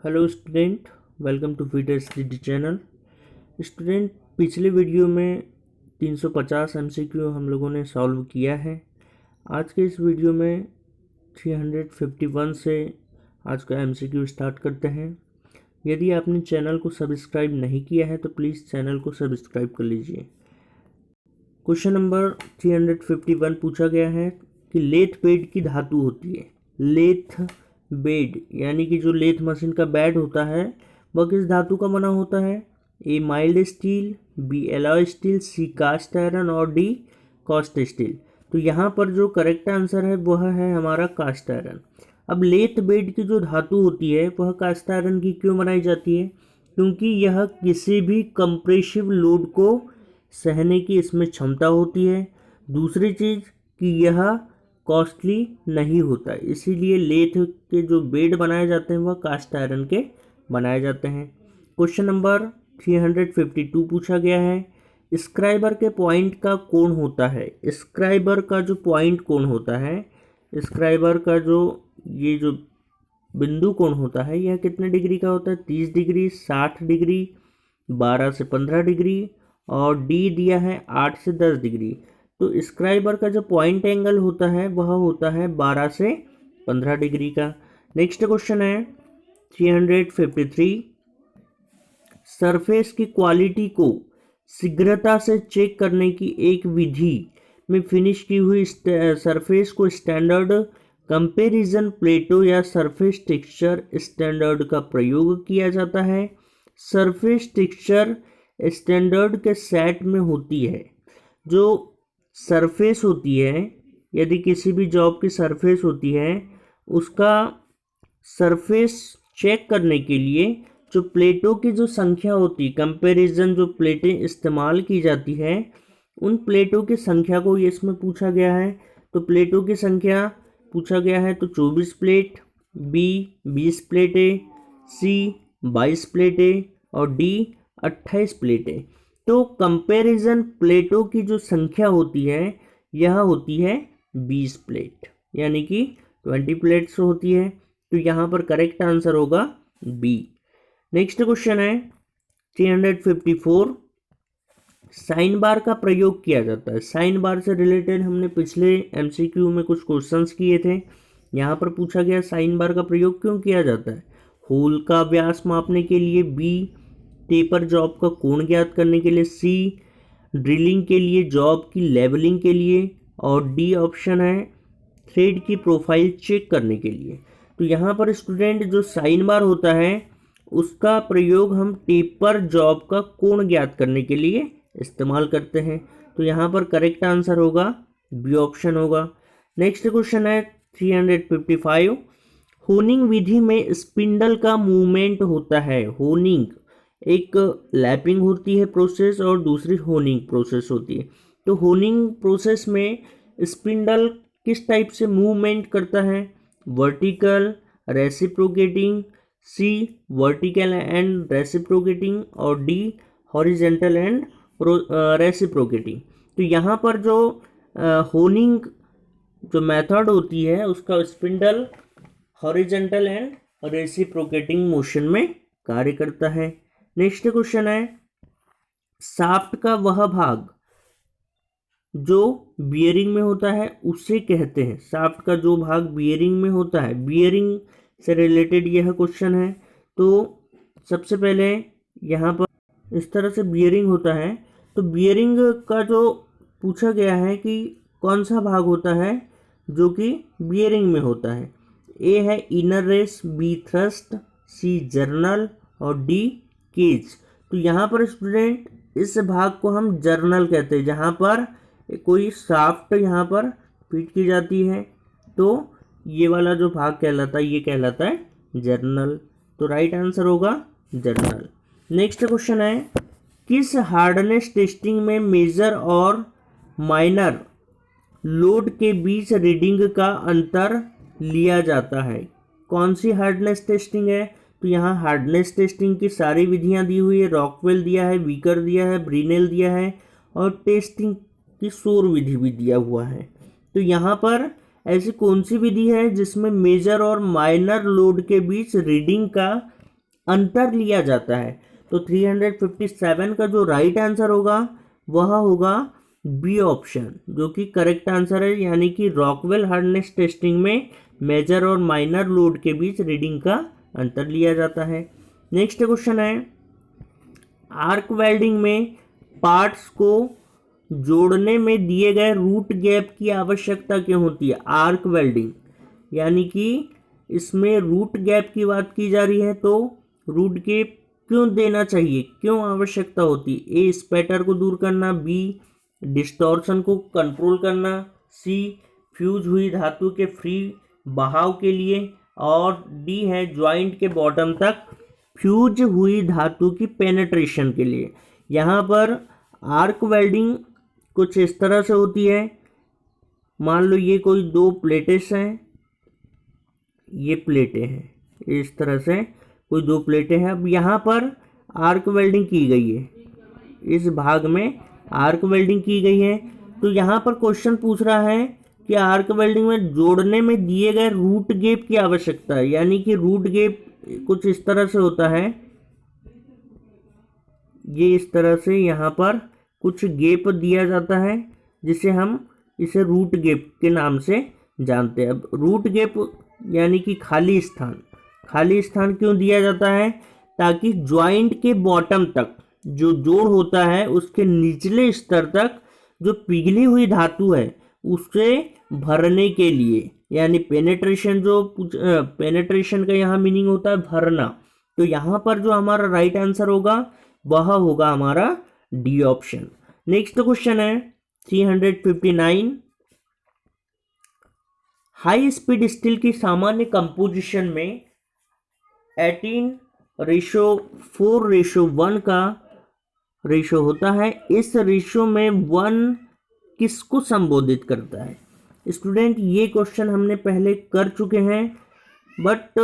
Hello student, welcome to fitter study channel. Student, पिछले video में 350 MCQ हम लोगों ने सॉल्व किया है। आज के इस वीडियो में 351 से आज का एमसीक्यू स्टार्ट करते हैं। यदि आपने चैनल को सब्सक्राइब नहीं किया है तो प्लीज़ चैनल को सब्सक्राइब कर लीजिए। क्वेश्चन नंबर 351 पूछा गया है कि लेथ बेड की धातु होती है। लेथ बेड यानी कि जो लेथ मशीन का बेड होता है वह किस धातु का बना होता है? A mild steel, B alloy steel, C cast iron और डी कास्ट स्टील। तो यहाँ पर जो करेक्ट आंसर है वह है हमारा कास्ट आयरन। अब लेथ बेड की जो धातु होती है वह कास्ट आयरन की क्यों बनाई जाती है? क्योंकि यह किसी भी कंप्रेसिव लोड को सहने की इसमें क्षमता होती है। दूसरी चीज़ कि यह कॉस्टली नहीं होता है, इसीलिए लेथ के जो बेड बनाए जाते हैं वह कास्ट आयरन के बनाए जाते हैं। क्वेश्चन नंबर 352 पूछा गया है, स्क्राइबर के पॉइंट का कोण होता है। स्क्राइबर का जो पॉइंट कोण होता है, स्क्राइबर का जो बिंदु कोण होता है यह कितने डिग्री का होता है? 30 डिग्री, 60 डिग्री, 12 से 15 डिग्री और डी दिया है 8 से 10 डिग्री। तो स्क्राइबर का जो पॉइंट एंगल होता है वह होता है 12 से 15 डिग्री का। नेक्स्ट क्वेश्चन है 353, सरफेस की क्वालिटी को शीघ्रता से चेक करने की एक विधि में फिनिश की हुई सरफेस को स्टैंडर्ड कंपैरिजन प्लेटो या सरफेस टेक्सचर स्टैंडर्ड का प्रयोग किया जाता है। सरफेस टेक्सचर स्टैंडर्ड के सेट में होती है। जो सरफेस होती है, यदि किसी भी जॉब की सरफेस होती है, उसका सरफेस चेक करने के लिए जो प्लेटों की जो संख्या होती है, कंपैरिजन जो प्लेटें इस्तेमाल की जाती है उन प्लेटों की संख्या को ये इसमें पूछा गया है। तो प्लेटों की संख्या पूछा गया है तो 24 प्लेट, बी 20 प्लेटें, सी 22 प्लेटें और डी 28 प्लेटें। तो कंपैरिजन प्लेटों की जो संख्या होती है यह होती है 20 प्लेट, यानी कि 20 प्लेट्स होती है। तो यहाँ पर करेक्ट आंसर होगा बी। नेक्स्ट क्वेश्चन है 354, साइन बार का प्रयोग किया जाता है। साइन बार से रिलेटेड हमने पिछले एमसीक्यू में कुछ क्वेश्चंस किए थे। यहाँ पर पूछा गया साइन बार का प्रयोग क्यों किया जाता है? होल का व्यास मापने के लिए, बी टेपर जॉब का कोण ज्ञात करने के लिए, सी ड्रिलिंग के लिए, जॉब की लेवलिंग के लिए और डी ऑप्शन है थ्रेड की प्रोफाइल चेक करने के लिए। तो यहाँ पर स्टूडेंट जो साइन बार होता है उसका प्रयोग हम टेपर जॉब का कोण ज्ञात करने के लिए इस्तेमाल करते हैं। तो यहाँ पर करेक्ट आंसर होगा बी ऑप्शन होगा। नेक्स्ट क्वेश्चन है 355, होनिंग विधि में स्पिंडल का मूवमेंट होता है। होनिंग एक लैपिंग होती है प्रोसेस और दूसरी होनिंग प्रोसेस होती है। तो होनिंग प्रोसेस में स्पिंडल किस टाइप से मूवमेंट करता है? Vertical, reciprocating, C vertical and reciprocating और डी हॉरिजेंटल एंड रेसिप्रोकेटिंग। तो यहाँ पर जो होनिंग जो मेथड होती है उसका spindle horizontal and reciprocating motion में कार्य करता है। नेक्स्ट क्वेश्चन है, शाफ्ट का वह भाग जो बियरिंग में होता है उसे कहते हैं। शाफ्ट का जो भाग बियरिंग में होता है, बियरिंग से रिलेटेड यह क्वेश्चन है। तो सबसे पहले यहाँ पर इस तरह से बियरिंग होता है। तो बियरिंग का जो पूछा गया है कि कौन सा भाग होता है जो कि बियरिंग में होता है। ए है इनर रेस, बी थ्रस्ट, सी जर्नल और डी केज। तो यहाँ पर स्टूडेंट इस भाग को हम जर्नल कहते हैं, जहाँ पर कोई शाफ्ट यहाँ पर फिट की जाती है। तो ये वाला जो भाग कहलाता है ये कहलाता है जर्नल। तो राइट आंसर होगा जर्नल। नेक्स्ट क्वेश्चन है, किस हार्डनेस टेस्टिंग में मेजर और माइनर लोड के बीच रीडिंग का अंतर लिया जाता है? कौन सी हार्डनेस टेस्टिंग है? तो यहाँ हार्डनेस टेस्टिंग की सारी विधियाँ दी हुई है। रॉकवेल दिया है, वीकर दिया है, ब्रिनेल दिया है और टेस्टिंग की शोर विधि भी दिया हुआ है। तो यहाँ पर ऐसी कौन सी विधि है जिसमें मेजर और माइनर लोड के बीच रीडिंग का अंतर लिया जाता है। तो 357 का जो राइट आंसर होगा वह होगा बी ऑप्शन, जो कि करेक्ट आंसर है, यानी कि रॉकवेल हार्डनेस टेस्टिंग में मेजर और माइनर लोड के बीच रीडिंग का अंतर लिया जाता है। नेक्स्ट क्वेश्चन है, आर्क वेल्डिंग में पार्ट्स को जोड़ने में दिए गए रूट गैप की आवश्यकता क्यों होती है? आर्क वेल्डिंग यानी कि इसमें रूट गैप की बात की जा रही है, तो रूट गैप क्यों देना चाहिए, क्यों आवश्यकता होती है? ए, स्पैटर को दूर करना, बी, डिस्टॉर्शन को कंट्रोल करना, सी, फ्यूज हुई धातु के फ्री बहाव के लिए, और डी है ज्वाइंट के बॉटम तक फ्यूज हुई धातु की पेनेट्रेशन के लिए। यहाँ पर आर्क वेल्डिंग कुछ इस तरह से होती है, मान लो ये कोई दो प्लेटें हैं, ये प्लेटें हैं, इस तरह से कोई दो प्लेटें हैं। अब यहाँ पर आर्क वेल्डिंग की गई है, इस भाग में आर्क वेल्डिंग की गई है। तो यहाँ पर क्वेश्चन पूछ रहा है कि आर्क वेल्डिंग में जोड़ने में दिए गए रूट गैप की आवश्यकता है, यानी कि रूट गैप कुछ इस तरह से होता है, ये इस तरह से यहाँ पर कुछ गैप दिया जाता है, जिसे हम इसे रूट गैप के नाम से जानते हैं। अब रूट गैप यानी कि खाली स्थान, खाली स्थान क्यों दिया जाता है? ताकि ज्वाइंट के बॉटम तक जो जोड़ होता है उसके निचले स्तर तक जो पिघली हुई धातु है उसे भरने के लिए, यानी पेनेट्रेशन, जो पेनेट्रेशन का यहाँ मीनिंग होता है भरना। तो यहाँ पर जो हमारा राइट आंसर होगा वह होगा हमारा डी ऑप्शन। नेक्स्ट क्वेश्चन है 359, हाई स्पीड स्टील की सामान्य कंपोजिशन में 18:4:1 का रेशो होता है। इस रेशो में 1 किसको संबोधित करता है? स्टूडेंट, ये क्वेश्चन हमने पहले कर चुके हैं, बट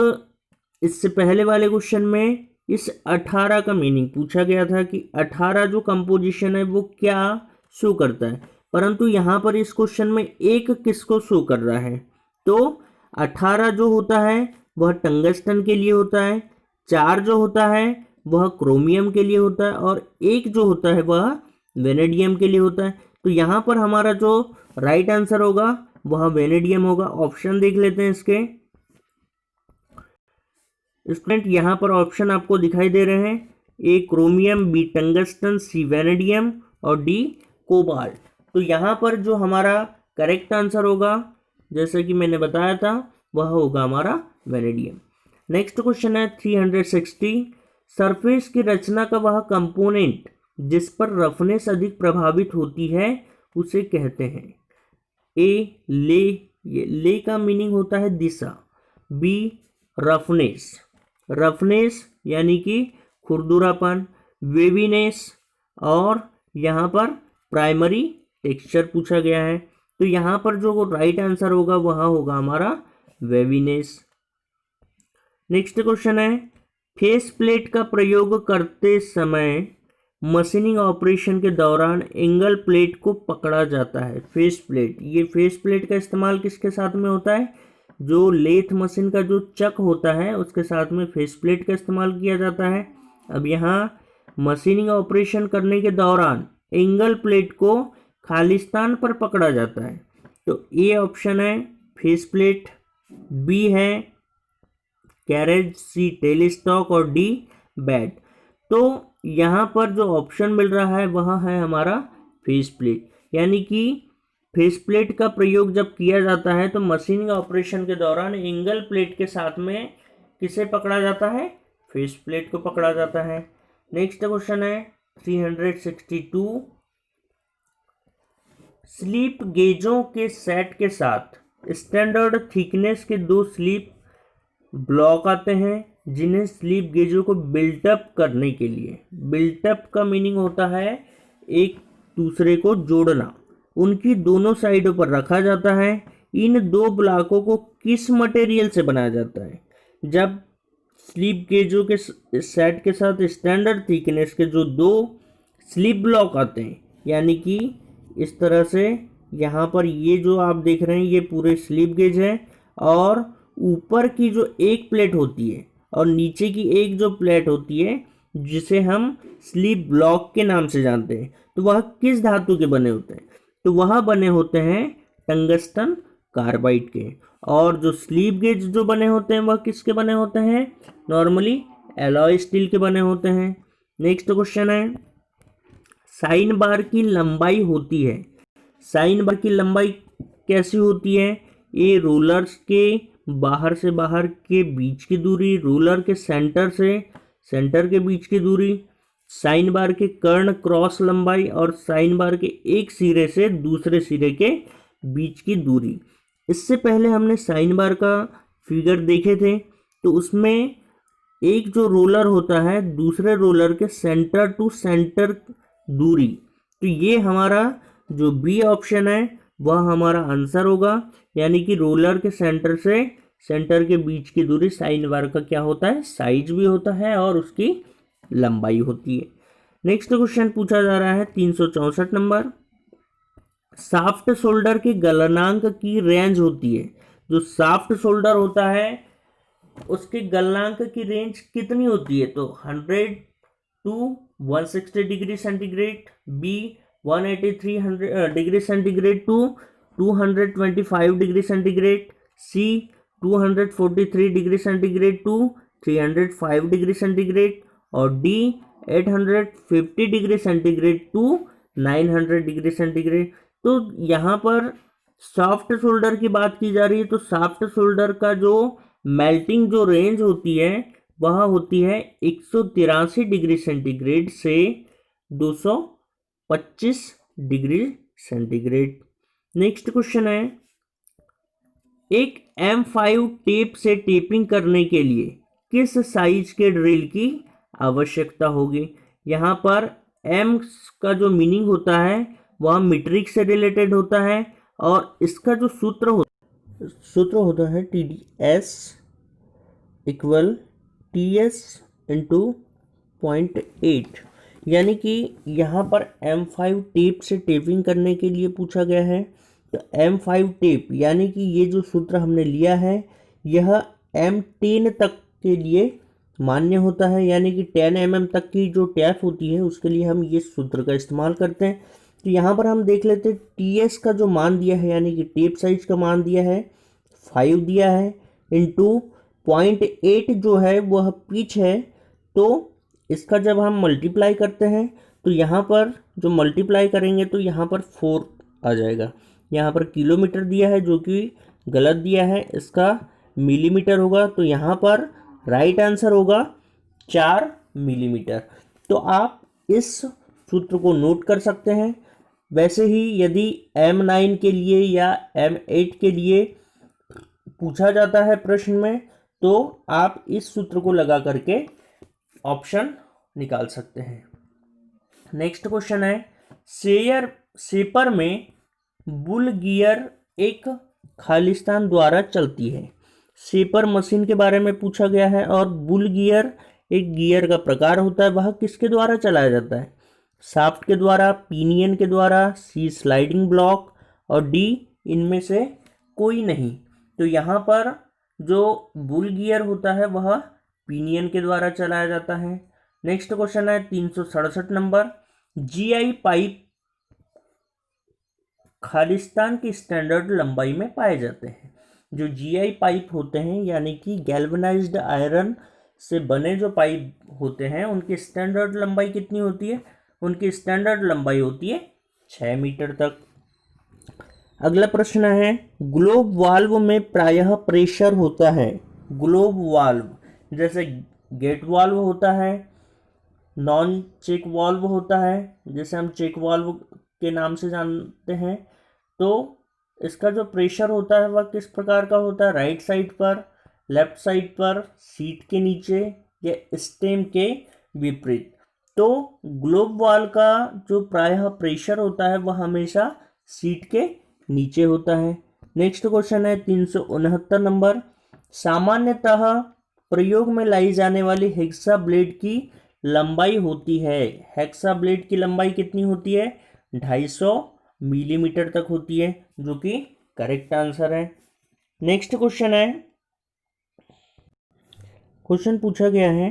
इससे पहले वाले क्वेश्चन में इस 18 का मीनिंग पूछा गया था कि 18 जो कंपोजिशन है वो क्या शो करता है, परंतु यहाँ पर इस क्वेश्चन में एक किसको शो कर रहा है? तो 18 जो होता है वह टंगस्टन के लिए होता है, 4 जो होता है वह क्रोमियम के लिए होता है, और 1 जो होता है वह वेनेडियम के लिए होता है। तो यहाँ पर हमारा जो राइट आंसर होगा वह वेनेडियम होगा। ऑप्शन देख लेते हैं इसके। स्टूडेंट, यहाँ पर ऑप्शन आपको दिखाई दे रहे हैं, ए क्रोमियम, बी टंगस्टन, सी वेनेडियम और डी कोबाल्ट। तो यहाँ पर जो हमारा करेक्ट आंसर होगा, जैसा कि मैंने बताया था, वह होगा हमारा वेनेडियम। नेक्स्ट क्वेश्चन है 360, सरफेस की रचना का वह कंपोनेंट जिस पर रफनेस अधिक प्रभावित होती है उसे कहते हैं? ए, ले, ये ले का मीनिंग होता है दिशा, बी, रफनेस, रफनेस यानी कि खुरदुरापन, वेवीनेस, और यहाँ पर प्राइमरी टेक्सचर पूछा गया है। तो यहाँ पर जो राइट आंसर होगा वह होगा हमारा वेवीनेस। नेक्स्ट क्वेश्चन है, फेस प्लेट का प्रयोग करते समय मशीनिंग ऑपरेशन के दौरान एंगल प्लेट को पकड़ा जाता है। फेस प्लेट, ये फेस प्लेट का इस्तेमाल किसके साथ में होता है? जो लेथ मशीन का जो चक होता है उसके साथ में फेस प्लेट का इस्तेमाल किया जाता है। अब यहाँ मशीनिंग ऑपरेशन करने के दौरान एंगल प्लेट को खालिस्तान पर पकड़ा जाता है। तो ए ऑप्शन है फेस प्लेट, बी है कैरेज, सी टेल स्टॉक और डी बेड। तो यहाँ पर जो ऑप्शन मिल रहा है वह है हमारा फेस प्लेट, यानी कि फेस प्लेट का प्रयोग जब किया जाता है तो मशीनिंग ऑपरेशन के दौरान एंगल प्लेट के साथ में किसे पकड़ा जाता है? फेस प्लेट को पकड़ा जाता है। नेक्स्ट क्वेश्चन है 362, स्लिप गेजों के सेट के साथ स्टैंडर्ड थिकनेस के 2 स्लिप ब्लॉक आते हैं जिन्हें स्लिप गेजों को बिल्टअप करने के लिए, बिल्टअप का मीनिंग होता है एक दूसरे को जोड़ना, उनकी दोनों साइडों पर रखा जाता है। इन 2 ब्लॉकों को किस मटेरियल से बनाया जाता है? जब स्लिप गेजों के सेट के साथ स्टैंडर्ड थिकनेस के जो 2 स्लिप ब्लॉक आते हैं, यानी कि इस तरह से यहाँ पर ये जो आप देख रहे हैं ये पूरे स्लिप गेज है, और ऊपर की जो एक प्लेट होती है और नीचे की एक जो प्लेट होती है जिसे हम स्लीप ब्लॉक के नाम से जानते हैं, तो वह किस धातु के बने होते हैं? तो वह बने होते हैं टंगस्टन कार्बाइड के। और जो स्लीप गेज जो बने होते हैं वह किसके बने होते हैं? नॉर्मली एलॉय स्टील के बने होते हैं। नेक्स्ट क्वेश्चन है, साइन बार की लंबाई होती है, साइन बार की लंबाई कैसी होती है? ये रोलर्स के बाहर से बाहर के बीच की दूरी, रोलर के सेंटर से सेंटर के बीच की दूरी, साइन बार के कर्ण क्रॉस लंबाई और साइन बार के एक सिरे से दूसरे सिरे के बीच की दूरी। इससे पहले हमने साइन बार का फिगर देखे थे, तो उसमें एक जो रोलर होता है दूसरे रोलर के सेंटर टू सेंटर दूरी, तो ये हमारा जो बी ऑप्शन है वह हमारा आंसर होगा। यानी कि रोलर के सेंटर से सेंटर के बीच की दूरी साइन बार का क्या होता है? साइज भी होता है और उसकी लंबाई होती है। नेक्स्ट क्वेश्चन पूछा जा रहा है 364 नंबर, साफ्ट शोल्डर के गलनांक की रेंज होती है। जो साफ्ट शोल्डर होता है उसके गलनांक की रेंज कितनी होती है? तो 100 to 160 degree centigrade, B 183 degree centigrade to 225 degree centigrade, C 243 degree centigrade to 305 degree centigrade, और D 850 degree centigrade to 900 degree centigrade. तो यहाँ पर सॉफ्ट शोल्डर की बात की जा रही है, तो सॉफ्ट शोल्डर का जो मेल्टिंग जो रेंज होती है वह होती है 183 डिग्री सेंटीग्रेड से 225 डिग्री सेंटीग्रेड। नेक्स्ट क्वेश्चन है, एक M5 टेप से टेपिंग करने के लिए किस साइज के ड्रिल की आवश्यकता होगी? यहाँ पर M का जो मीनिंग होता है वह मीट्रिक से रिलेटेड होता है और इसका जो सूत्र होता है TDS इक्वल TS इंटू 0.8। यानी कि यहाँ पर M5 टेप से टेपिंग करने के लिए पूछा गया है। तो M5 टेप यानी कि ये जो सूत्र हमने लिया है यह M10 तक के लिए मान्य होता है, यानी कि 10 mm तक की जो टैप होती है उसके लिए हम ये सूत्र का इस्तेमाल करते हैं। तो यहाँ पर हम देख लेते हैं TS का जो मान दिया है यानी कि टेप साइज का मान दिया है 5 दिया है, इंटू 0.8 जो है वह पिच है। तो इसका जब हम मल्टीप्लाई करते हैं तो यहाँ पर जो मल्टीप्लाई करेंगे तो यहाँ पर 4 आ जाएगा। यहाँ पर किलोमीटर दिया है जो कि गलत दिया है, इसका मिलीमीटर होगा। तो यहाँ पर राइट आंसर होगा 4 मिलीमीटर। तो आप इस सूत्र को नोट कर सकते हैं। वैसे ही यदि M9 के लिए या M8 के लिए पूछा जाता है प्रश्न में तो आप इस सूत्र को लगा करके ऑप्शन निकाल सकते हैं। नेक्स्ट क्वेश्चन है, शेपर में बुल गियर एक खालिस्तान द्वारा चलती है। शेपर मशीन के बारे में पूछा गया है और बुल गियर एक गियर का प्रकार होता है, वह किसके द्वारा चलाया जाता है? शाफ्ट के द्वारा, पिनियन के द्वारा, सी स्लाइडिंग ब्लॉक, और डी इनमें से कोई नहीं। तो यहाँ पर जो बुल गियर होता है वह पिनियन के द्वारा चलाया जाता है। नेक्स्ट क्वेश्चन है 367 नंबर, GI पाइप खालिस्तान की स्टैंडर्ड लंबाई में पाए जाते हैं। जो GI पाइप होते हैं यानी कि गैल्वेनाइज्ड आयरन से बने जो पाइप होते हैं उनकी स्टैंडर्ड लंबाई कितनी होती है? उनकी स्टैंडर्ड लंबाई होती है 6 मीटर तक। अगला प्रश्न है, ग्लोब वाल्व में प्रायः प्रेशर होता है। ग्लोब वाल्व जैसे गेट वाल्व होता है, नॉन चेक वाल्व होता है, जैसे हम चेक वाल्व के नाम से जानते हैं। तो इसका जो प्रेशर होता है वह किस प्रकार का होता है? राइट साइड पर, लेफ्ट साइड पर, सीट के नीचे या स्टेम के विपरीत। तो ग्लोब वाल्व का जो प्रायः प्रेशर होता है वह हमेशा सीट के नीचे होता है। नेक्स्ट क्वेश्चन है 369 नंबर, सामान्यतः प्रयोग में लाई जाने वाली हेक्सा ब्लेड की लंबाई होती है। हेक्सा ब्लेड की लंबाई कितनी होती है? 250 मिलीमीटर तक होती है, जो कि करेक्ट आंसर है। नेक्स्ट क्वेश्चन है, क्वेश्चन पूछा गया है,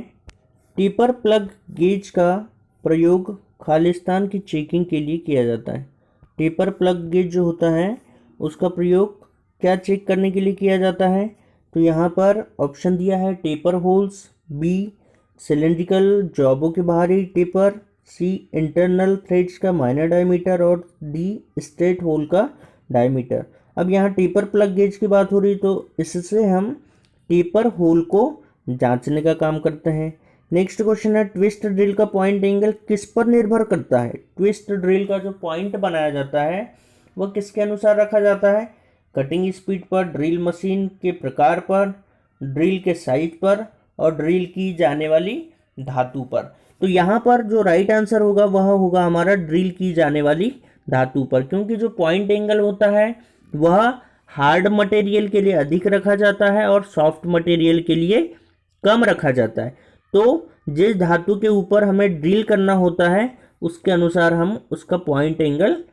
टेपर प्लग गेज का प्रयोग खालिस्तान की चेकिंग के लिए किया जाता है। टेपर प्लग गेज जो होता है उसका प्रयोग क्या चेक करने के लिए किया जाता है? तो यहाँ पर ऑप्शन दिया है टेपर होल्स, बी सिलेंड्रिकल जॉबों के बाहरी टेपर, सी इंटरनल थ्रेड्स का माइनर डायमीटर और डी स्ट्रेट होल का डायमीटर। अब यहाँ टेपर प्लग गेज की बात हो रही तो इससे हम टेपर होल को जांचने का काम करते हैं। नेक्स्ट क्वेश्चन है, ट्विस्ट ड्रिल का पॉइंट एंगल किस पर निर्भर करता है? ट्विस्ट ड्रिल का जो पॉइंट बनाया जाता है वह किसके अनुसार रखा जाता है? कटिंग स्पीड पर, ड्रिल मशीन के प्रकार पर, ड्रिल के साइज पर और ड्रिल की जाने वाली धातु पर। तो यहाँ पर जो राइट आंसर होगा वह होगा हमारा ड्रिल की जाने वाली धातु पर, क्योंकि जो पॉइंट एंगल होता है वह हार्ड मटेरियल के लिए अधिक रखा जाता है और सॉफ्ट मटेरियल के लिए कम रखा जाता है। तो जिस धातु के ऊपर हमें ड्रिल करना होता है उसके अनुसार हम उसका पॉइंट एंगल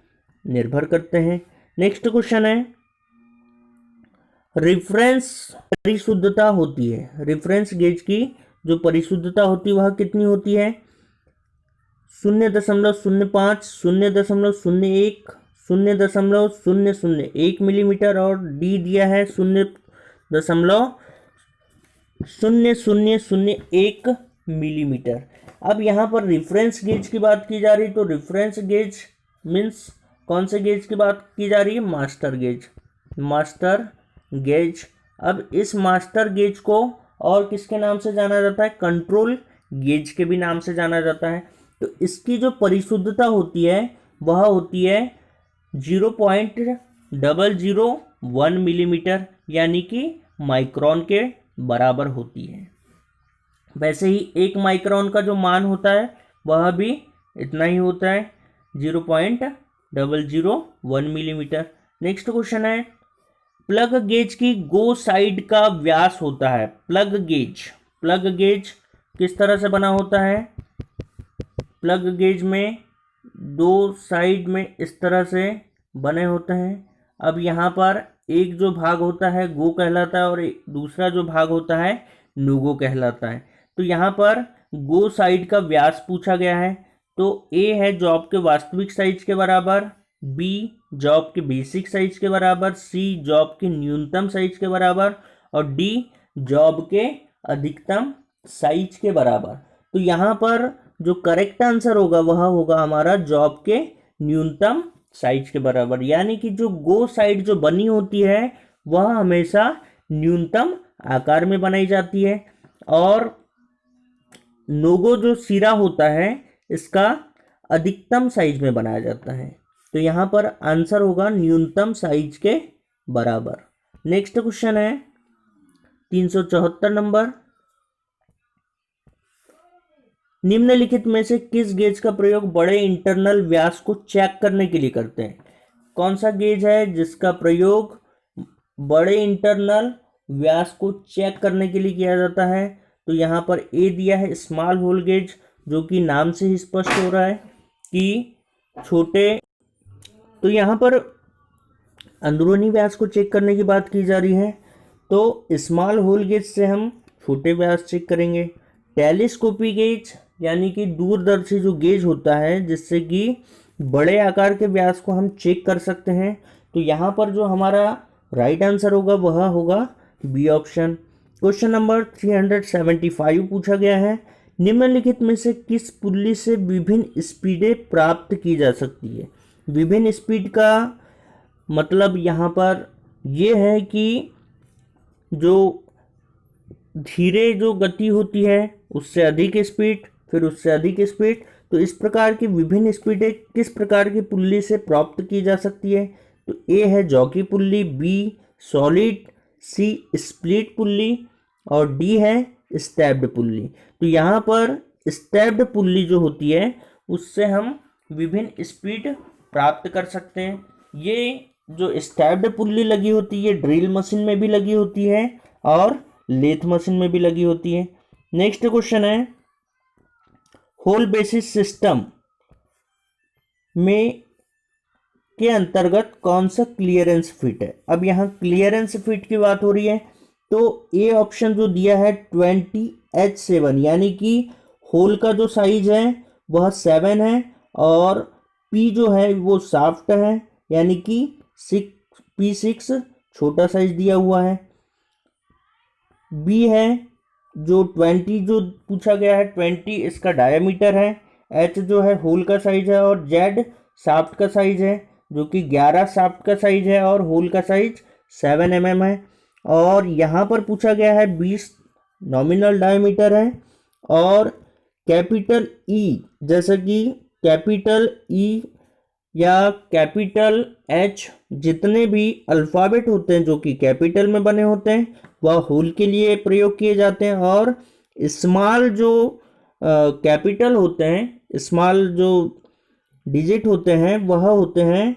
निर्भर करते हैं। नेक्स्ट क्वेश्चन है, रिफरेंस परिशुद्धता होती है, रेफरेंस गेज की जो परिशुद्धता होती है वह कितनी होती है? 0.05, 0.01, 0.001 मिलीमीटर और डी दिया है 0.0001 मिलीमीटर। अब यहाँ पर रेफरेंस गेज की बात की जा रही, तो रेफरेंस गेज मीन्स कौन से गेज की बात की जा रही है? Master gauge, master gauge. अब इस मास्टर गेज को और किसके नाम से जाना जाता है? कंट्रोल गेज के भी नाम से जाना जाता है। तो इसकी जो परिशुद्धता होती है वह होती है 0.001 मिलीमीटर, यानी कि माइक्रोन के बराबर होती है। वैसे ही 1 माइक्रोन का जो मान होता है वह भी इतना ही होता है, 0.001 मिलीमीटर। नेक्स्ट क्वेश्चन है, प्लग गेज की गो साइड का व्यास होता है। प्लग गेज किस तरह से बना होता है? प्लग गेज में दो साइड में इस तरह से बने होते हैं। अब यहाँ पर एक जो भाग होता है गो कहलाता है और दूसरा जो भाग होता है नो गो कहलाता है। तो यहाँ पर गो साइड का व्यास पूछा गया है, तो ए है जॉब के वास्तविक साइज के बराबर, बी जॉब के बेसिक साइज के बराबर, सी जॉब के न्यूनतम साइज के बराबर और डी जॉब के अधिकतम साइज के बराबर। तो यहाँ पर जो करेक्ट आंसर होगा वह होगा हमारा जॉब के न्यूनतम साइज के बराबर, यानी कि जो गो साइड जो बनी होती है वह हमेशा न्यूनतम आकार में बनाई जाती है और नोगो जो सिरा होता है इसका अधिकतम साइज में बनाया जाता है। तो यहाँ पर आंसर होगा न्यूनतम साइज के बराबर। नेक्स्ट क्वेश्चन है 374 नंबर, निम्नलिखित में से किस गेज का प्रयोग बड़े इंटरनल व्यास को चेक करने के लिए करते हैं? कौन सा गेज है जिसका प्रयोग बड़े इंटरनल व्यास को चेक करने के लिए किया जाता है? तो यहाँ पर ए दिया है स्मॉल होल गेज, जो कि नाम से ही स्पष्ट हो रहा है कि छोटे। तो यहाँ पर अंदरूनी व्यास को चेक करने की बात की जा रही है, तो स्मॉल होल गेज से हम छोटे व्यास चेक करेंगे। टेलीस्कोपी गेज यानी कि दूरदर्शी जो गेज होता है जिससे कि बड़े आकार के व्यास को हम चेक कर सकते हैं। तो यहाँ पर जो हमारा राइट आंसर होगा वह होगा बी ऑप्शन। क्वेश्चन नंबर 375 पूछा गया है, निम्नलिखित में से किस पुल्ली से विभिन्न स्पीडें प्राप्त की जा सकती है? विभिन्न स्पीड का मतलब यहाँ पर ये है कि जो धीरे जो गति होती है उससे अधिक स्पीड, फिर उससे अधिक स्पीड। तो इस प्रकार की विभिन्न स्पीडें किस प्रकार की पुल्ली से प्राप्त की जा सकती है? तो ए है जॉकी पुल्ली, बी सॉलिड, सी स्प्लिट पुल्ली और डी है स्टैप्ड पुल्ली। तो यहाँ पर स्टैप्ड पुल्ली जो होती है उससे हम विभिन्न स्पीड प्राप्त कर सकते हैं। ये जो स्टैप्ड पुल्ली लगी होती है ड्रिल मशीन में भी लगी होती है और लेथ मशीन में भी लगी होती है। नेक्स्ट क्वेश्चन है, होल बेसिस सिस्टम में के अंतर्गत कौन सा क्लियरेंस फिट है? अब यहाँ क्लियरेंस फिट की बात हो रही है, तो ए ऑप्शन जो दिया है 20H7, यानी कि होल का जो साइज है वह 7 है, और पी जो है वो शाफ्ट है, यानी कि 6P6 छोटा साइज दिया हुआ है। बी है जो 20 जो पूछा गया है 20 इसका डायमीटर है, एच जो है होल का साइज है, और जेड शाफ्ट का साइज है जो कि 11 शाफ्ट का साइज है, और होल का साइज 7 mm है। और यहाँ पर पूछा गया है 20 नॉमिनल डायमीटर है, और कैपिटल ई, जैसे कि कैपिटल ई या कैपिटल एच, जितने भी अल्फ़ाबेट होते हैं जो कि कैपिटल में बने होते हैं वह होल के लिए प्रयोग किए जाते हैं, और स्मॉल जो कैपिटल होते हैं, स्मॉल जो डिजिट होते हैं वह होते हैं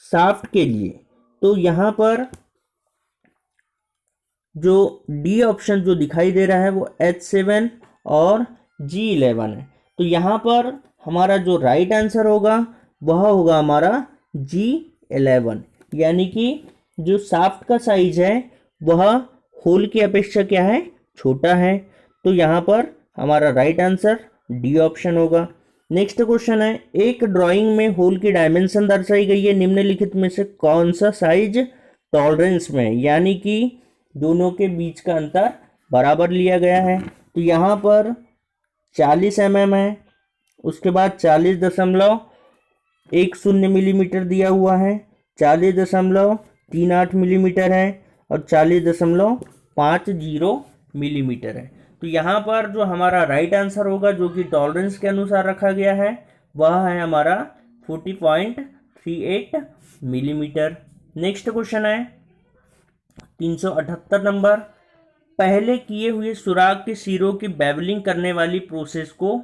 शाफ्ट के लिए। तो यहाँ पर जो डी ऑप्शन जो दिखाई दे रहा है वो H7 और G11 है। तो यहाँ पर हमारा जो राइट आंसर होगा वह होगा हमारा G11, यानी कि जो शाफ्ट का साइज है वह होल की अपेक्षा क्या है, छोटा है। तो यहाँ पर हमारा राइट आंसर डी ऑप्शन होगा। नेक्स्ट क्वेश्चन है, एक ड्राइंग में होल की डायमेंशन दर्शाई गई है, निम्नलिखित में से कौन सा साइज टॉलरेंस में, यानी कि दोनों के बीच का अंतर बराबर लिया गया है। तो यहाँ पर 40 mm है, उसके बाद 40.10 मिलीमीटर दिया हुआ है, 40.38 मिलीमीटर है, और 40.50 मिलीमीटर है। तो यहाँ पर जो हमारा राइट आंसर होगा जो कि टॉलरेंस के अनुसार रखा गया है वह है हमारा 40.38 मिलीमीटर। नेक्स्ट क्वेश्चन है 378 नंबर, पहले किए हुए सुराग के सिरों की बेवलिंग करने वाली प्रोसेस को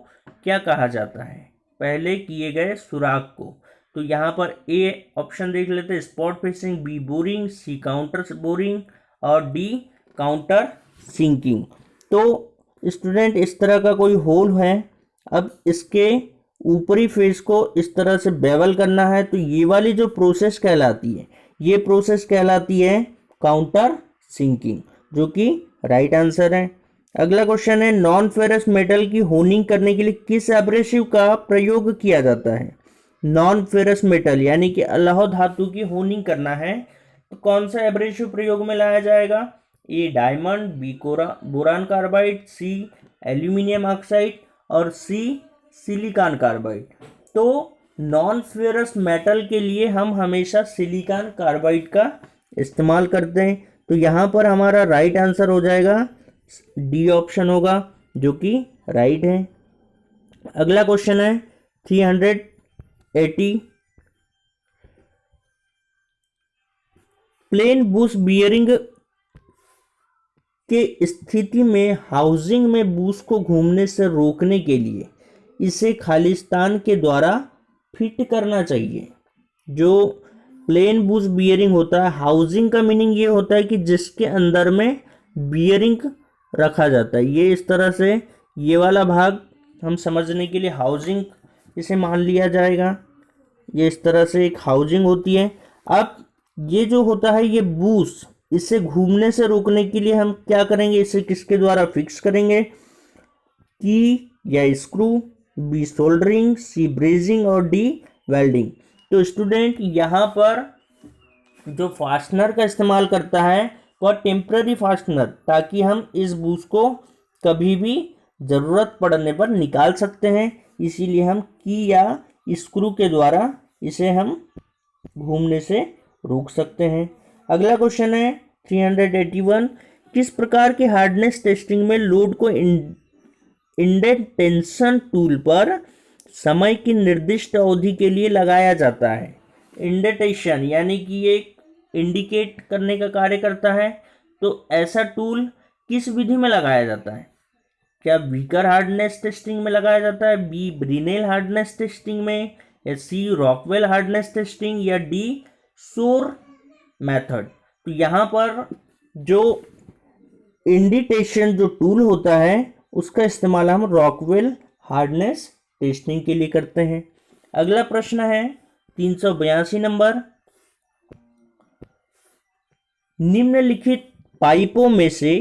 क्या कहा जाता है, पहले किए गए सुराग को। तो यहाँ पर ए ऑप्शन देख लेते हैं, spot facing, B boring, C counter boring, और डी काउंटर सिंकिंग। तो स्टूडेंट इस तरह का कोई होल है, अब इसके ऊपरी फेस को इस तरह से बेवल करना है, तो ये वाली जो प्रोसेस कहलाती है ये प्रोसेस कहलाती है काउंटर सिंकिंग, जो कि राइट आंसर है। अगला क्वेश्चन है, नॉन फेरस मेटल की होनिंग करने के लिए किस एब्रेसिव का प्रयोग किया जाता है। नॉन फेरस मेटल यानी कि अलौह धातु की होनिंग करना है तो कौन सा एब्रेसिव प्रयोग में लाया जाएगा, ए डायमंड, बी बोरान कार्बाइड, सी एल्यूमिनियम ऑक्साइड, और सी सिलिकॉन कार्बाइड। तो नॉन फेरस मेटल के लिए हम हमेशा सिलिकॉन कार्बाइड का इस्तेमाल करते हैं। तो यहाँ पर हमारा राइट आंसर हो जाएगा डी ऑप्शन होगा, जो कि राइट है। अगला क्वेश्चन है 380, प्लेन बुश बियरिंग के स्थिति में हाउसिंग में बूस को घूमने से रोकने के लिए इसे खालिस्तान के द्वारा फिट करना चाहिए। जो प्लेन बूस बियरिंग होता है, हाउसिंग का मीनिंग ये होता है कि जिसके अंदर में बियरिंग रखा जाता है। ये इस तरह से ये वाला भाग हम समझने के लिए हाउसिंग इसे मान लिया जाएगा। ये इस तरह से एक हाउसिंग होती है। अब ये जो होता है ये बूस, इसे घूमने से रोकने के लिए हम क्या करेंगे, इसे किसके द्वारा फिक्स करेंगे, की या स्क्रू, बी सोल्डरिंग, सी ब्रेजिंग, और डी वेल्डिंग। तो स्टूडेंट यहाँ पर जो फास्टनर का इस्तेमाल करता है वह टेम्पररी फास्टनर, ताकि हम इस बूस को कभी भी ज़रूरत पड़ने पर निकाल सकते हैं। इसीलिए हम की या स्क्रू के द्वारा इसे हम घूमने से रोक सकते हैं। अगला क्वेश्चन है 381, किस प्रकार के हार्डनेस टेस्टिंग में लोड को इंडेंटेशन टूल पर समय की निर्दिष्ट अवधि के लिए लगाया जाता है। इंडेंटेशन यानी कि ये इंडिकेट करने का कार्य करता है। तो ऐसा टूल किस विधि में लगाया जाता है, क्या वीकर हार्डनेस टेस्टिंग में लगाया जाता है, बी ब्रिनेल हार्डनेस टेस्टिंग में, या सी रॉकवेल हार्डनेस टेस्टिंग, या डी शोर मेथड। तो यहाँ पर जो इंडिटेशन जो टूल होता है उसका इस्तेमाल हम रॉकवेल हार्डनेस टेस्टिंग के लिए करते हैं। अगला प्रश्न है 382 नंबर, निम्नलिखित पाइपों में से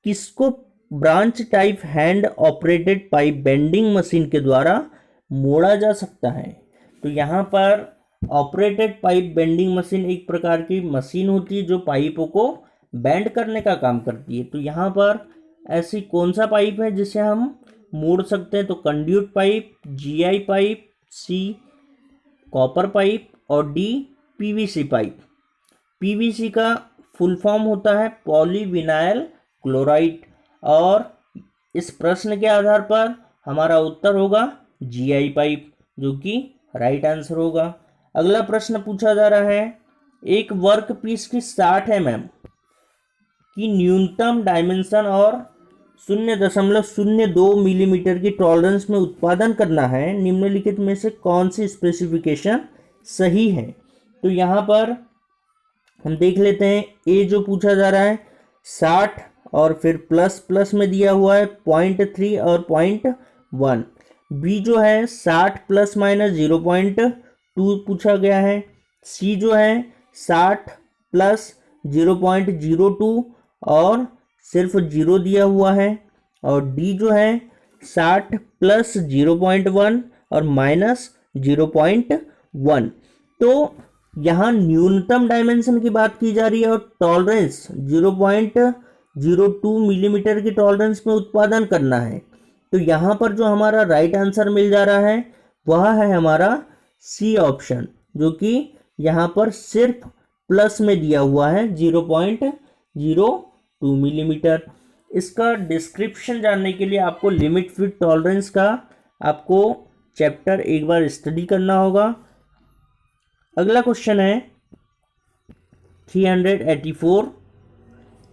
किसको branch type hand operated pipe bending machine के द्वारा मोड़ा जा सकता है? तो यहाँ पर ऑपरेटेड पाइप बेंडिंग मशीन एक प्रकार की मशीन होती है जो पाइपों को बेंड करने का काम करती है। तो यहाँ पर ऐसी कौन सा पाइप है जिसे हम मोड़ सकते हैं? तो conduit pipe, GI pipe, C copper pipe और डी पीवीसी पाइप। पीवीसी का फुल फॉर्म होता है पॉलीविनाइल क्लोराइड, और इस प्रश्न के आधार पर हमारा उत्तर होगा जीआई पाइप, जो कि राइट आंसर होगा। अगला प्रश्न पूछा जा रहा है, एक वर्क पीस की 60 mm की न्यूनतम डायमेंशन और 0.02 मिलीमीटर की टॉलरेंस में उत्पादन करना है, निम्नलिखित में से कौन सी स्पेसिफिकेशन सही है? तो यहाँ पर हम देख लेते हैं, ए जो पूछा जा रहा है 60 और फिर प्लस प्लस में दिया हुआ है 0.3 और 0.1। बी जो है 60 प्लस माइनस 0.2 पूछा गया है। सी जो है 60 प्लस 0.02 और सिर्फ 0 दिया हुआ है। और डी जो है 60 प्लस 0.1 और माइनस 0.1। तो यहाँ न्यूनतम डायमेंशन की बात की जा रही है और टॉलरेंस 0.02 मिलीमीटर की टॉलरेंस में उत्पादन करना है। तो यहाँ पर जो हमारा राइट आंसर मिल जा रहा है वह है हमारा सी ऑप्शन, जो कि यहाँ पर सिर्फ प्लस में दिया हुआ है 0.02 मिलीमीटर। इसका डिस्क्रिप्शन जानने के लिए आपको लिमिट फिट टॉलरेंस का आपको चैप्टर एक बार स्टडी करना होगा। अगला क्वेश्चन है 384,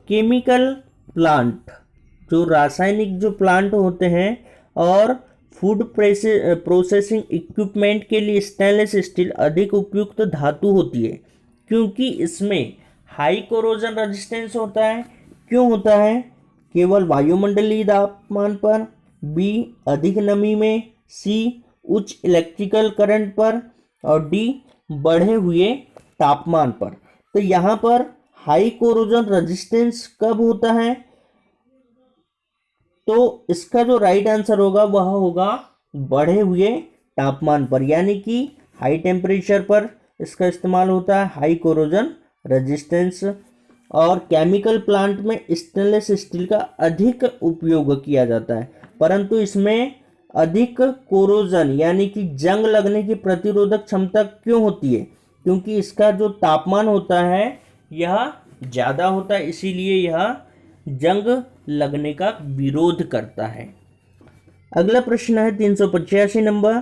केमिकल प्लांट, जो रासायनिक जो प्लांट होते हैं और फूड प्रोसेसिंग इक्विपमेंट के लिए स्टेनलेस स्टील अधिक उपयुक्त धातु होती है, क्योंकि इसमें हाई कोरोजन रेजिस्टेंस होता है। क्यों होता है? केवल वायुमंडलीय तापमान पर, बी अधिक नमी में, सी उच्च इलेक्ट्रिकल करंट पर और डी बढ़े हुए तापमान पर। तो यहाँ पर हाई कोरोजन रेजिस्टेंस कब होता है? तो इसका जो राइट आंसर होगा वह होगा बढ़े हुए तापमान पर, यानी कि हाई टेम्परेचर पर इसका इस्तेमाल होता है, हाई कोरोजन रेजिस्टेंस। और केमिकल प्लांट में स्टेनलेस स्टील का अधिक उपयोग किया जाता है, परंतु इसमें अधिक कोरोजन यानी कि जंग लगने की प्रतिरोधक क्षमता क्यों होती है? क्योंकि इसका जो तापमान होता है यह ज़्यादा होता है, इसीलिए यह जंग लगने का विरोध करता है। अगला प्रश्न है 385 नंबर,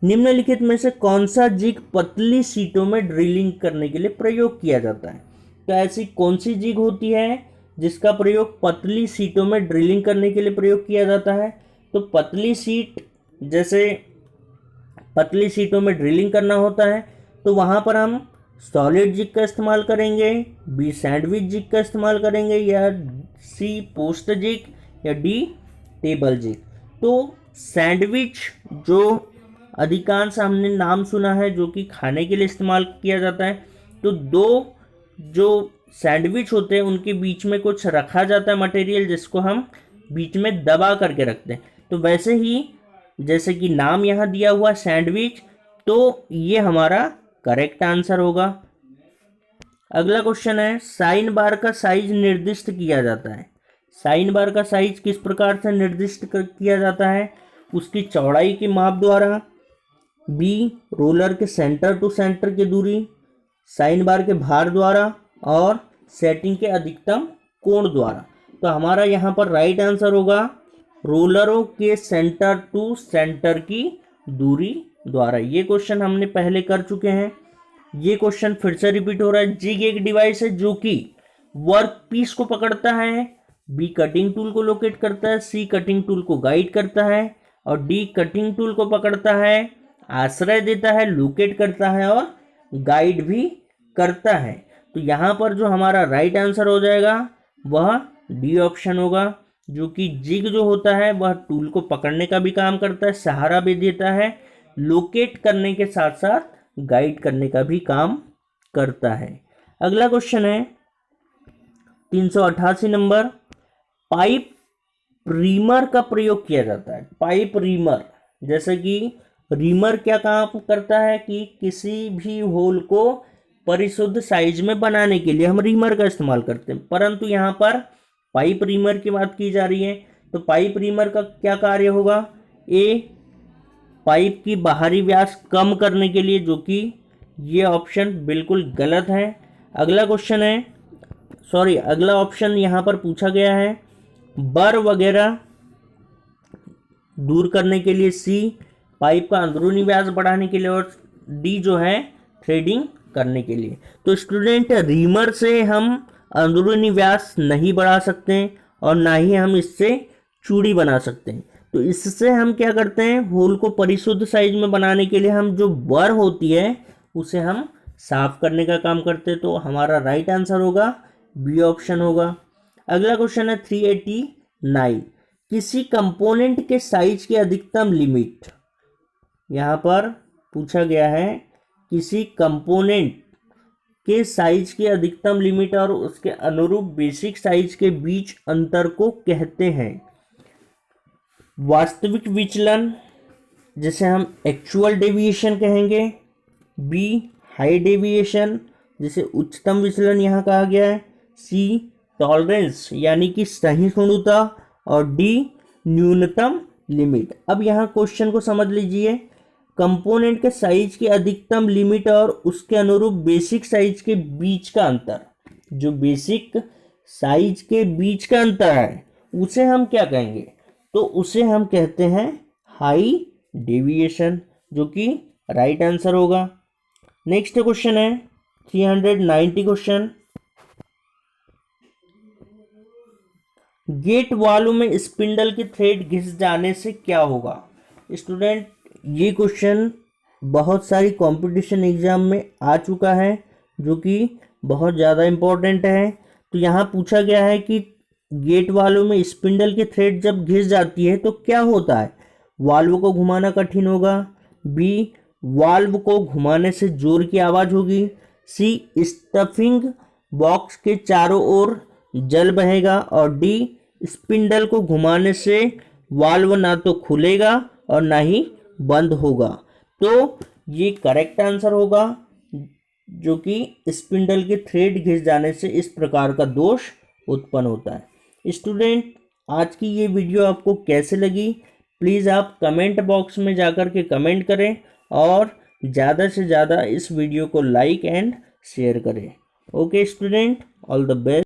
निम्नलिखित में से कौन सा जिग पतली सीटों में ड्रिलिंग करने के लिए प्रयोग किया जाता है? तो ऐसी कौन सी जिग होती है जिसका प्रयोग पतली सीटों में ड्रिलिंग करने के लिए प्रयोग किया जाता है? तो पतली सीट, जैसे पतली सीटों में ड्रिलिंग करना होता है तो वहाँ पर हम सॉलिड जिग का इस्तेमाल करेंगे, बी सैंडविच जिग का इस्तेमाल करेंगे, या सी पोस्ट जिग, या डी टेबल जिग। तो सैंडविच जो अधिकांश हमने नाम सुना है जो कि खाने के लिए इस्तेमाल किया जाता है, तो दो जो सैंडविच होते हैं उनके बीच में कुछ रखा जाता है मटेरियल जिसको हम बीच में दबा करके रखते हैं। तो वैसे ही जैसे कि नाम यहाँ दिया हुआ सैंडविच, तो ये हमारा करेक्ट आंसर होगा। अगला क्वेश्चन है, साइन बार का साइज निर्दिष्ट किया जाता है। साइन बार का साइज किस प्रकार से निर्दिष्ट किया जाता है? उसकी चौड़ाई की माप द्वारा, बी रोलर के सेंटर टू सेंटर की दूरी, साइन बार के भार द्वारा, और सेटिंग के अधिकतम कोण द्वारा। तो हमारा यहाँ पर राइट आंसर होगा रोलरों के सेंटर टू सेंटर की दूरी द्वारा। ये क्वेश्चन हमने पहले कर चुके हैं, ये क्वेश्चन फिर से रिपीट हो रहा है। जिग एक डिवाइस है जो कि वर्क पीस को पकड़ता है, बी कटिंग टूल को लोकेट करता है, सी कटिंग टूल को गाइड करता है, और डी कटिंग टूल को पकड़ता है, आश्रय देता है, लोकेट करता है और गाइड भी करता है। तो यहाँ पर जो हमारा राइट आंसर हो जाएगा वह डी ऑप्शन होगा, जो कि जिग जो होता है वह टूल को पकड़ने का भी काम करता है, सहारा भी देता है, लोकेट करने के साथ साथ गाइड करने का भी काम करता है। अगला क्वेश्चन है 388 नंबर, पाइप रीमर का प्रयोग किया जाता है। पाइप रीमर, जैसे कि रीमर क्या काम करता है कि किसी भी होल को परिशुद्ध साइज में बनाने के लिए हम रीमर का इस्तेमाल करते हैं, परंतु यहाँ पर पाइप रीमर की बात की जा रही है। तो पाइप रीमर का क्या कार्य होगा? ए, पाइप की बाहरी व्यास कम करने के लिए, जो कि ये ऑप्शन बिल्कुल गलत है। अगला क्वेश्चन है, अगला ऑप्शन यहाँ पर पूछा गया है बर वगैरह दूर करने के लिए, सी पाइप का अंदरूनी व्यास बढ़ाने के लिए, और डी जो है थ्रेडिंग करने के लिए। तो स्टूडेंट, रीमर से हम अंदरूनी व्यास नहीं बढ़ा सकते और ना ही हम इससे चूड़ी बना सकते हैं। तो इससे हम क्या करते हैं, होल को परिशुद्ध साइज में बनाने के लिए हम जो बर होती है उसे हम साफ करने का काम करते हैं। तो हमारा राइट आंसर होगा बी ऑप्शन होगा। अगला क्वेश्चन है 389, किसी कंपोनेंट के साइज की अधिकतम लिमिट। यहाँ पर पूछा गया है किसी कंपोनेंट के साइज की अधिकतम लिमिट और उसके अनुरूप बेसिक साइज के बीच अंतर को कहते हैं वास्तविक विचलन, जिसे हम एक्चुअल डेविएशन कहेंगे, बी हाई डेविएशन, जिसे उच्चतम विचलन यहाँ कहा गया है, सी टॉलरेंस यानी कि सहिष्णुता, और डी न्यूनतम लिमिट। अब यहाँ क्वेश्चन को समझ लीजिए, कंपोनेंट के साइज की अधिकतम लिमिट और उसके अनुरूप बेसिक साइज के बीच का अंतर, जो बेसिक साइज के बीच का अंतर है उसे हम क्या कहेंगे? तो उसे हम कहते हैं हाई डेविएशन, जो कि राइट आंसर होगा। नेक्स्ट क्वेश्चन है 390 क्वेश्चन, गेट वाल्व में स्पिंडल की थ्रेड घिस जाने से क्या होगा? स्टूडेंट, ये क्वेश्चन बहुत सारी कंपटीशन एग्जाम में आ चुका है, जो कि बहुत ज़्यादा इम्पोर्टेंट है। तो यहाँ पूछा गया है कि गेट वाल्व में स्पिंडल की थ्रेड जब घिस जाती है तो क्या होता है? वाल्व को घुमाना कठिन होगा, बी वाल्व को घुमाने से जोर की आवाज़ होगी, सी स्टफिंग बॉक्स के चारों ओर जल बहेगा, और डी स्पिंडल को घुमाने से वाल्व ना तो खुलेगा और ना ही बंद होगा। तो ये करेक्ट आंसर होगा, जो कि स्पिंडल के थ्रेड घिस जाने से इस प्रकार का दोष उत्पन्न होता है। स्टूडेंट, आज की ये वीडियो आपको कैसे लगी? प्लीज़ आप कमेंट बॉक्स में जाकर के कमेंट करें और ज़्यादा से ज़्यादा इस वीडियो को लाइक एंड शेयर करें। Okay student, all the best.